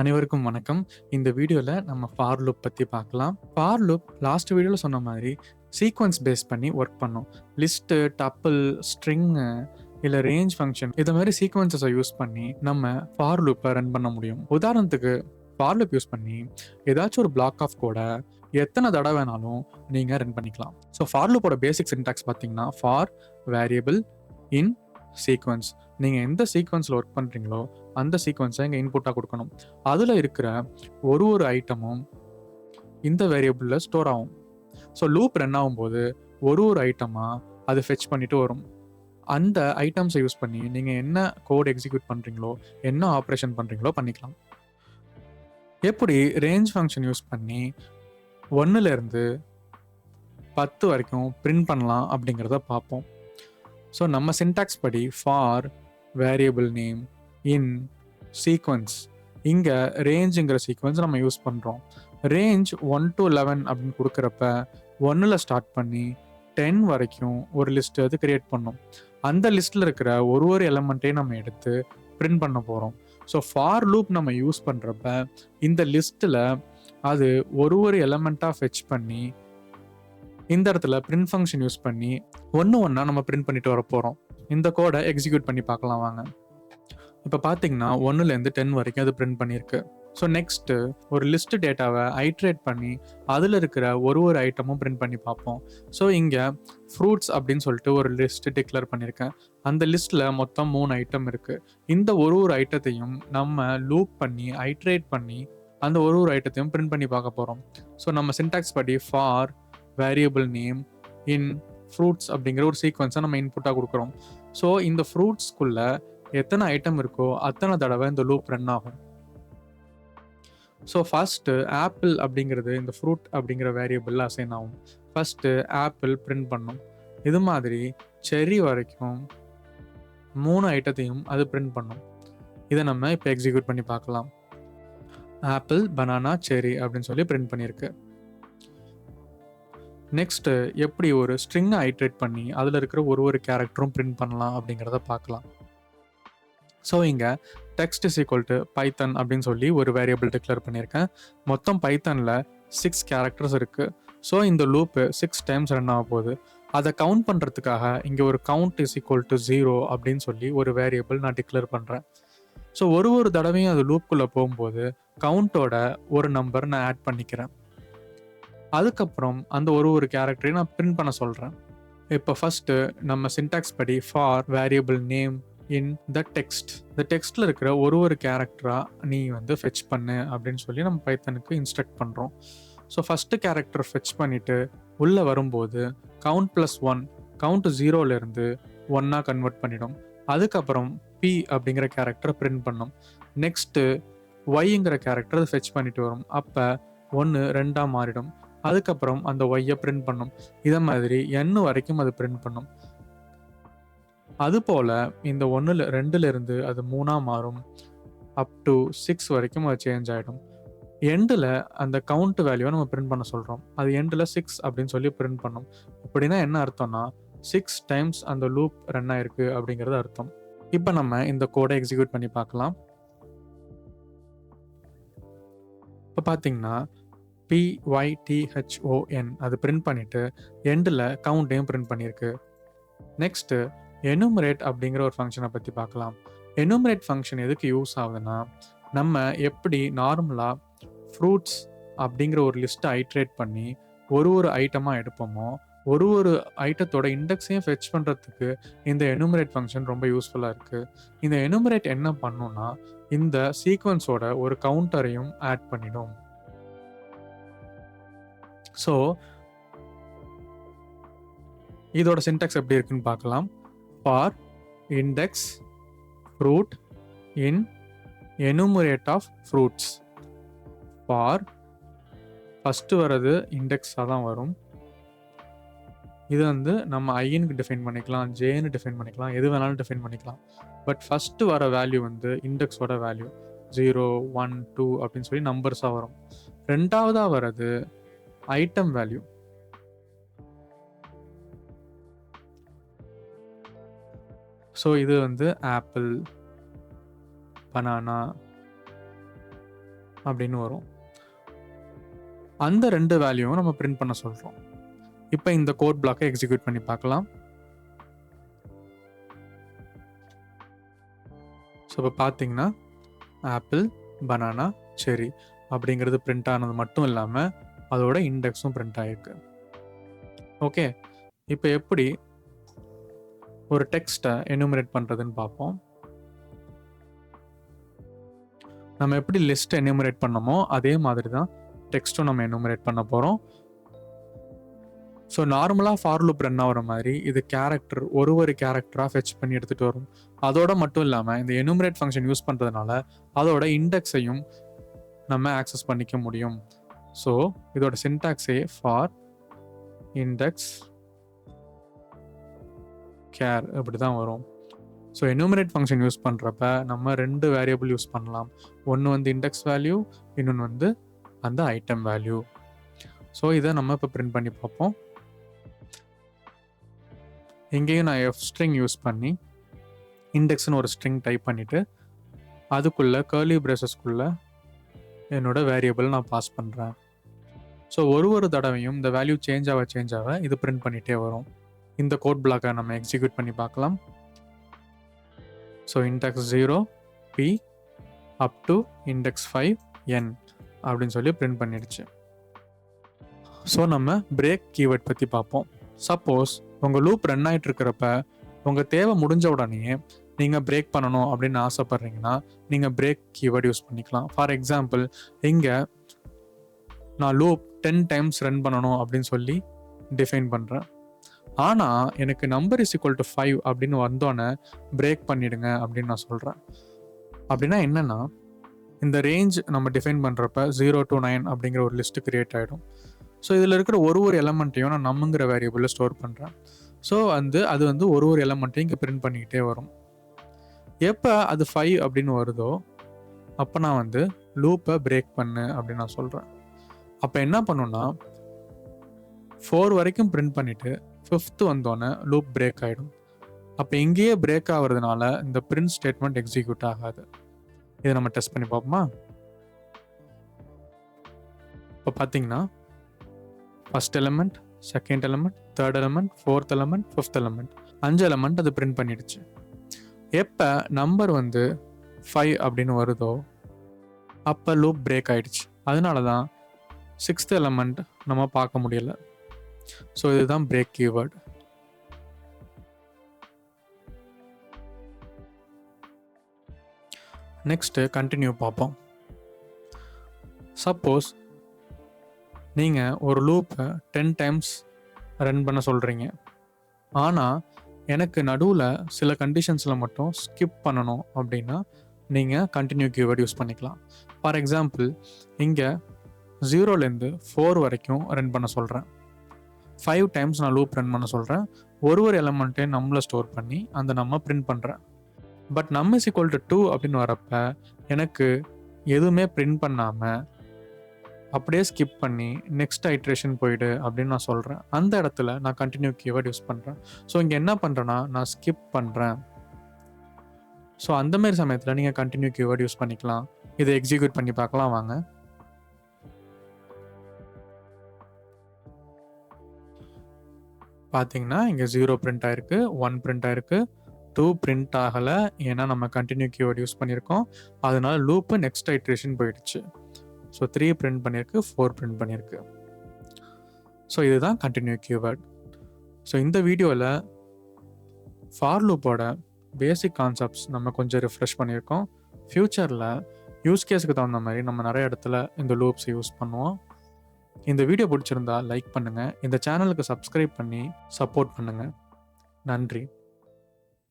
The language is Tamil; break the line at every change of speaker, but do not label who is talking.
அனைவருக்கும் வணக்கம். இந்த வீடியோல நம்ம ஃபார் லூப் பத்தி பார்க்கலாம். ஃபார் லூப் லாஸ்ட் வீடியோல சொன்ன மாதிரி சீக்வென்ஸ் பேஸ் பண்ணி ஒர்க் பண்ணும். லிஸ்ட்டு, டப்பிள், ஸ்ட்ரிங்கு இல்ல ரேஞ்ச் ஃபங்ஷன் இத மாரி சீக்வென்ஸஸ யூஸ் பண்ணி நம்ம ஃபார் லூப்ப ரன் பண்ண முடியும். உதாரணத்துக்கு ஃபார் லூப் யூஸ் பண்ணி ஏதாச்சும் ஒரு பிளாக் ஆஃப் கோட எத்தன தடவ வேணாலும் நீங்க ரன் பண்ணிக்கலாம். ஸோ ஃபார் லூப்போட பேசிக் சின்டாக்ஸ் பார்த்தீங்கன்னா, ஃபார் வேரியபிள் இன் சீக்வென்ஸ். நீங்க எந்த சீக்வென்ஸ்ல ஒர்க் பண்றீங்களோ அந்த சீக்வென்ஸை இங்க இன்புட்டா குடுக்கணும். அதுல இருக்கிற ஒரு ஐட்டமும் இந்த வேரியபிள்ல ஸ்டோர் ஆகும். ஸோ லூப் ரன் ஆகும்போது ஒரு ஐட்டமா அது ஃபெச் பண்ணிட்டு வரும். அந்த ஐட்டம்ஸை யூஸ் பண்ணி நீங்க என்ன கோட் எக்ஸிக்யூட் பண்றீங்களோ, என்ன ஆப்ரேஷன் பண்றீங்களோ பண்ணிக்கலாம். எப்படி ரேஞ்ச் ஃபங்க்ஷன் யூஸ் பண்ணி 1ல இருந்து 10 வரைக்கும் பிரிண்ட் பண்ணலாம் அப்படிங்கிறத பார்ப்போம். ஸோ நம்ம சின்டாக்ஸ் படி for variable name in sequence, இங்க ரேஞ்சுங்கிற சீக்வென்ஸ் நம்ம யூஸ் பண்றோம். ரேஞ்ச் 1 to 11 அப்படின்னு கொடுக்குறப்ப 1ல ஸ்டார்ட் பண்ணி 10 வரைக்கும் ஒரு லிஸ்ட் அது கிரியேட் பண்ணும். அந்த லிஸ்ட்ல இருக்கிற ஒரு எலமெண்ட்டையும் நம்ம எடுத்து பிரிண்ட் பண்ண போறோம். ஸோ ஃபார் லூப் நம்ம யூஸ் பண்றப்ப இந்த லிஸ்ட்ல அது ஒரு எலமெண்ட்டா ஃபெச் பண்ணி இந்த இடத்துல பிரிண்ட் ஃபங்க்ஷன் யூஸ் பண்ணி ஒன்னா நம்ம பிரிண்ட் பண்ணிட்டு வர போறோம். இந்த கோடை எக்ஸிக்யூட் பண்ணி பார்க்கலாம் வாங்க. இப்போ பார்த்தீங்கன்னா 1லேருந்து 10 வரைக்கும் அது பிரிண்ட் பண்ணியிருக்கு. ஸோ நெக்ஸ்ட்டு ஒரு லிஸ்ட் டேட்டாவை ஐட்ரேட் பண்ணி அதில் இருக்கிற ஒரு ஐட்டமும் பிரிண்ட் பண்ணி பார்ப்போம். ஸோ இங்கே ஃப்ரூட்ஸ் அப்படின்னு சொல்லிட்டு ஒரு லிஸ்ட் டிக்ளேர் பண்ணியிருக்கேன். அந்த லிஸ்ட்டில் மொத்தம் 3 ஐட்டம் இருக்குது. இந்த ஒரு ஐட்டத்தையும் நம்ம லூப் பண்ணி ஐட்ரேட் பண்ணி அந்த ஒரு ஐட்டத்தையும் பிரிண்ட் பண்ணி பார்க்க போகிறோம். ஸோ நம்ம சின்டாக்ஸ் படி for variable name in fruits அப்படிங்கிற ஒரு சீக்வன்ஸை நம்ம இன்புட்டாக கொடுக்குறோம். ஸோ இந்த ஃப்ரூட்ஸ்குள்ள எத்தனை ஐட்டம் இருக்கோ அத்தனை தடவை இந்த லூப் ரன் ஆகும். ஸோ ஃபர்ஸ்ட் ஆப்பிள் அப்படிங்கிறது இந்த ஃப்ரூட் அப்படிங்கிற வேரியபிள் அசைன் ஆகும். ஃபர்ஸ்ட் ஆப்பிள் பிரிண்ட் பண்ணும். இது மாதிரி செரி வரைக்கும் 3 ஐட்டத்தையும் அது பிரிண்ட் பண்ணும். இதை நம்ம இப்போ எக்ஸிக்யூட் பண்ணி பார்க்கலாம். ஆப்பிள், பனானா, செரி அப்படின்னு சொல்லி பிரிண்ட் பண்ணியிருக்கு. நெக்ஸ்ட் எப்படி ஒரு ஸ்ட்ரிங்கை ஐட்ரேட் பண்ணி அதில் இருக்கிற ஒரு கேரக்டரும் பிரிண்ட் பண்ணலாம் அப்படிங்கிறத பார்க்கலாம். ஸோ இங்கே டெக்ஸ்ட் இஸ் ஈக்குவல் டு பைத்தன் அப்படின்னு சொல்லி ஒரு வேரியபிள் டிக்ளேர் பண்ணியிருக்கேன். மொத்தம் பைத்தனில் 6 கேரக்டர்ஸ் இருக்குது. ஸோ இந்த லூப்பு 6 டைம்ஸ் ரன் ஆக போகுது. அதை கவுண்ட் பண்ணுறதுக்காக இங்கே ஒரு கவுண்ட் இஸ் ஈக்குவல் டு 0 அப்படின்னு சொல்லி ஒரு வேரியபிள் நான் டிக்ளேர் பண்ணுறேன். ஸோ ஒரு தடவையும் அது லூப்புக்குள்ளே போகும்போது கவுண்டோட ஒரு நம்பர் நான் ஆட் பண்ணிக்கிறேன். அதுக்கப்புறம் அந்த ஒரு கேரக்டரையும் நான் பிரிண்ட் பண்ண சொல்கிறேன். இப்போ ஃபஸ்ட்டு நம்ம சின்டாக்ஸ் படி for variable name in the text, இந்த டெக்ஸ்ட்ல இருக்கிற ஒரு கேரக்டரா நீ ஃபெச் பண்ணு அப்படின்னு சொல்லி நம்ம பைத்தனுக்கு இன்ஸ்ட்ரக்ட் பண்ணுறோம். ஸோ ஃபஸ்ட்டு கேரக்டர் ஃபெச் பண்ணிட்டு உள்ளே வரும்போது கவுண்ட் ப்ளஸ் 1 கவுண்ட் 0லேருந்து 1 கன்வெர்ட் பண்ணிடும். அதுக்கப்புறம் பி அப்படிங்கிற கேரக்டரை பிரிண்ட் பண்ணும். நெக்ஸ்ட்டு ஒய்ங்கிற கேரக்டர் அதை ஃபெச் பண்ணிட்டு வரும். அப்போ 1 2 மாறிடும். அதுக்கப்புறம் அந்த ஒய்யை பிரிண்ட் பண்ணும். இதை மாதிரி n வரைக்கும் அது பிரிண்ட் பண்ணும். அதுபோல் இந்த 2லேருந்து அது 3 மாறும். அப் டு 6 வரைக்கும் அது சேஞ்ச் ஆகிடும். எண்டில் அந்த கவுண்ட் வேல்யூவை நம்ம பிரிண்ட் பண்ண சொல்கிறோம். அது எண்டில் 6 அப்படின்னு சொல்லி பிரிண்ட் பண்ணும். அப்படின்னா என்ன அர்த்தம்னா 6 டைம்ஸ் அந்த லூப் ரன் ஆயிருக்கு அப்படிங்கிறது அர்த்தம். இப்போ நம்ம இந்த கோடை எக்ஸிக்யூட் பண்ணி பார்க்கலாம். இப்போ பார்த்தீங்கன்னா PYTHON அது பிரிண்ட் பண்ணிட்டு எண்டில் கவுண்ட்டையும் பிரிண்ட் பண்ணியிருக்கு. நெக்ஸ்ட்டு எனுமரேட் அப்படிங்கிற ஒரு ஃபங்க்ஷனை பற்றி பார்க்கலாம். எனுமரேட் ஃபங்க்ஷன் எதுக்கு யூஸ் ஆகுதுன்னா, நம்ம எப்படி நார்மலாக ஃப்ரூட்ஸ் அப்படிங்கிற ஒரு லிஸ்ட்டை ஐட்ரேட் பண்ணி ஒரு ஐட்டமாக எடுப்போமோ, ஒரு ஐட்டத்தோட இண்டெக்ஸையும் ஃபெச் பண்ணுறதுக்கு இந்த எனுமரேட் ஃபங்க்ஷன் ரொம்ப யூஸ்ஃபுல்லாக இருக்குது. இந்த எனுமரேட் என்ன பண்ணுன்னா, இந்த சீக்வன்ஸோட ஒரு கவுண்டரையும் ஆட் பண்ணிடும். ஸோ இதோட சின்டாக்ஸ் எப்படி இருக்குன்னு பார்க்கலாம். For index fruit in enumerate of fruits. For first வர்றது இண்டெக்ஸாக தான் வரும். இது நம்ம ஐன்னு டிஃபைன் பண்ணிக்கலாம், ஜேன்னு டிஃபைன் பண்ணிக்கலாம், எது வேணாலும் டிஃபைன் பண்ணிக்கலாம். பட் ஃபஸ்ட்டு வர வேல்யூ இண்டெக்ஸோட வேல்யூ 0 1 2 அப்படின்னு சொல்லி நம்பர்ஸாக வரும். ரெண்டாவதாக வர்றது ஐட்டம் வேல்யூ. ஸோ இது ஆப்பிள், பனானா, அப்படின்னு வரும். அந்த 2 வேல்யூவும் நம்ம பிரிண்ட் பண்ண சொல்கிறோம். இப்போ இந்த கோட் பிளாக்கை எக்ஸிக்யூட் பண்ணி பார்க்கலாம். ஸோ இப்போ பார்த்தீங்கன்னா ஆப்பிள், பனானா, செரி அப்படிங்கிறது பிரிண்ட் ஆனது மட்டும் இல்லாமல் அதோட இண்டெக்ஸும் பிரிண்ட் ஆகிருக்கு. ஓகே, இப்போ எப்படி ஒரு டெக்ஸ்ட்டை எனுமரேட் பண்ணுறதுன்னு பார்ப்போம். நம்ம எப்படி லிஸ்ட்டை எனுமரேட் பண்ணமோ அதே மாதிரி தான் டெக்ஸ்ட்டும் நம்ம எனுமரேட் பண்ண போகிறோம். ஸோ நார்மலாக ஃபார் லூப் ரன் ஆகிற மாதிரி இது கேரக்டர் ஒரு கேரக்டராக ஃபெச் பண்ணி எடுத்துகிட்டு வரும். அதோட மட்டும் இல்லாமல் இந்த எனுமரேட் ஃபங்க்ஷன் யூஸ் பண்ணுறதுனால அதோட இண்டெக்ஸையும் நம்ம ஆக்சஸ் பண்ணிக்க முடியும். ஸோ இதோட சின்டாக்ஸே ஃபார் இண்டெக்ஸ் கேர் இப்படி தான் வரும். ஸோ எனுமரேட் ஃபங்க்ஷன் யூஸ் பண்ணுறப்ப நம்ம 2 வேரியபிள் யூஸ் பண்ணலாம். ஒன்று வந்து இண்டெக்ஸ் வேல்யூ, இன்னொன்று வந்து அந்த ஐட்டம் வேல்யூ. ஸோ இதை நம்ம இப்போ பிரிண்ட் பண்ணி பார்ப்போம். இங்கேயும் நான் எஃப் ஸ்ட்ரிங் யூஸ் பண்ணி இண்டெக்ஸ்னு ஒரு ஸ்ட்ரிங் டைப் பண்ணிவிட்டு அதுக்குள்ளே கர்லி பிரேசஸ்க்குள்ளே என்னோட வேரியபிள் நான் பாஸ் பண்ணுறேன். ஸோ ஒரு தடவையும் இந்த வேல்யூ சேஞ்ச் ஆக இது பிரிண்ட் பண்ணிகிட்டே வரும். இந்த கோட் பிளாக்கை நம்ம எக்ஸிக்யூட் பண்ணி பார்க்கலாம். So index 0 p up to index 5 n அப்படின்னு சொல்லி பிரிண்ட் பண்ணிடுச்சு. ஸோ நம்ம பிரேக் கீவேர்ட் பற்றி பார்ப்போம். சப்போஸ் உங்கள் லூப் ரன் ஆகிட்டு இருக்கிறப்ப உங்கள் தேவை முடிஞ்ச உடனே நீங்கள் பிரேக் பண்ணணும் அப்படின்னு ஆசைப்பட்றீங்கன்னா நீங்கள் பிரேக் கீவேர்ட் யூஸ் பண்ணிக்கலாம். ஃபார் எக்ஸாம்பிள் இங்கே நான் லூப் 10 டைம்ஸ் ரன் பண்ணணும் அப்படின்னு சொல்லி டிஃபைன் பண்ணுறேன். ஆனால் எனக்கு நம்பர் இஸ் ஈக்குவல் டு 5 அப்படின்னு வந்தோன்னே பிரேக் பண்ணிடுங்க அப்படின்னு நான் சொல்கிறேன். அப்படின்னா என்னென்னா இந்த ரேஞ்ச் நம்ம டிஃபைன் பண்ணுறப்ப 0 to 9 அப்படிங்கிற ஒரு லிஸ்ட்டு க்ரியேட் ஆகிடும். ஸோ இதில் இருக்கிற ஒரு எலமெண்ட்டையும் நான் நம்மங்கிற வேரியபிளில் ஸ்டோர் பண்ணுறேன். ஸோ அது வந்து ஒரு எலமெண்ட்டையும் இங்கே பிரிண்ட் பண்ணிக்கிட்டே வரும். எப்போ அது 5 அப்படின்னு வருதோ அப்போ நான் வந்து லூப்பை பிரேக் பண்ணு அப்படின்னு நான் சொல்கிறேன். அப்போ என்ன பண்ணுன்னா 4 வரைக்கும் பிரிண்ட் பண்ணிவிட்டு 5th வந்தோடனே லூப் பிரேக் ஆகிடும். அப்போ இங்கேயே பிரேக் ஆகிறதுனால இந்த பிரிண்ட் ஸ்டேட்மெண்ட் எக்ஸிக்யூட் ஆகாது. இதை நம்ம டெஸ்ட் பண்ணி பார்ப்போமா? இப்போ பார்த்தீங்கன்னா first element, second element, third element, fourth element, 5th element 5 element அது பிரிண்ட் பண்ணிடுச்சு. எப்போ நம்பர் வந்து 5 அப்படின்னு வருதோ அப்போ லூப் பிரேக் ஆகிடுச்சு. அதனால தான் 6th எலமெண்ட் நம்ம பார்க்க முடியலை. ஸோ இதுதான் பிரேக் கீவேர்ட். நெக்ஸ்ட்டு கண்டினியூ பார்ப்போம். சப்போஸ் நீங்கள் ஒரு லூப்பை 10 டைம்ஸ் ரன் பண்ண சொல்கிறீங்க, ஆனால் எனக்கு நடுவில் சில கண்டிஷன்ஸில் மட்டும் ஸ்கிப் பண்ணணும் அப்படின்னா நீங்கள் கண்டினியூ கீவேர்ட் யூஸ் பண்ணிக்கலாம். ஃபார் எக்ஸாம்பிள் இங்கே 0லேருந்து 4 வரைக்கும் ரன் பண்ண சொல்கிறேன். 5 டைம்ஸ் நான் லூப் ரன் பண்ண சொல்கிறேன். ஒரு எலமெண்ட்டையும் நம்மளை ஸ்டோர் பண்ணி அந்த நம்ம பிரிண்ட் பண்ணுறேன். பட் நம்ம இஸ் ஈக்குவல் டு 2 அப்படின்னு வரப்ப எனக்கு எதுவுமே பிரிண்ட் பண்ணாமல் அப்படியே ஸ்கிப் பண்ணி நெக்ஸ்ட் ஐட்ரேஷன் போயிடு அப்படின்னு நான் சொல்கிறேன். அந்த இடத்துல நான் கண்டினியூ கீவேர்ட் யூஸ் பண்ணுறேன். ஸோ இங்கே என்ன பண்ணுறேன்னா நான் ஸ்கிப் பண்ணுறேன். ஸோ அந்தமாரி சமயத்தில் நீங்கள் கண்டினியூ கீவேர்ட் யூஸ் பண்ணிக்கலாம். இதை எக்ஸிக்யூட் பண்ணி பார்க்கலாம் வாங்க. பார்த்தீங்கன்னா இங்கே 0 பிரிண்ட் ஆயிருக்கு, 1 பிரிண்ட் ஆயிருக்கு, 2 பிரிண்ட் ஆகலை. ஏன்னா நம்ம கண்டினியூ கீவேர்ட் யூஸ் பண்ணியிருக்கோம். அதனால லூப்பு நெக்ஸ்ட் ஐட்ரேஷன் போயிடுச்சு. ஸோ 3 பிரிண்ட் பண்ணியிருக்கு, 4 பிரிண்ட் பண்ணியிருக்கு. ஸோ இதுதான் கண்டினியூ கீவேர்ட். ஸோ இந்த வீடியோவில் ஃபார் லூப்போட பேசிக் கான்செப்ட்ஸ் நம்ம கொஞ்சம் ரிஃப்ரெஷ் பண்ணியிருக்கோம். ஃப்யூச்சரில் யூஸ் கேஸுக்கு தகுந்த மாதிரி நம்ம நிறைய இடத்துல இந்த லூப்ஸை யூஸ் பண்ணுவோம். இந்த வீடியோ பிடிச்சிருந்தா லைக் பண்ணுங்கள். இந்த சேனலுக்கு சப்ஸ்கிரைப் பண்ணி சப்போர்ட் பண்ணுங்கள். நன்றி.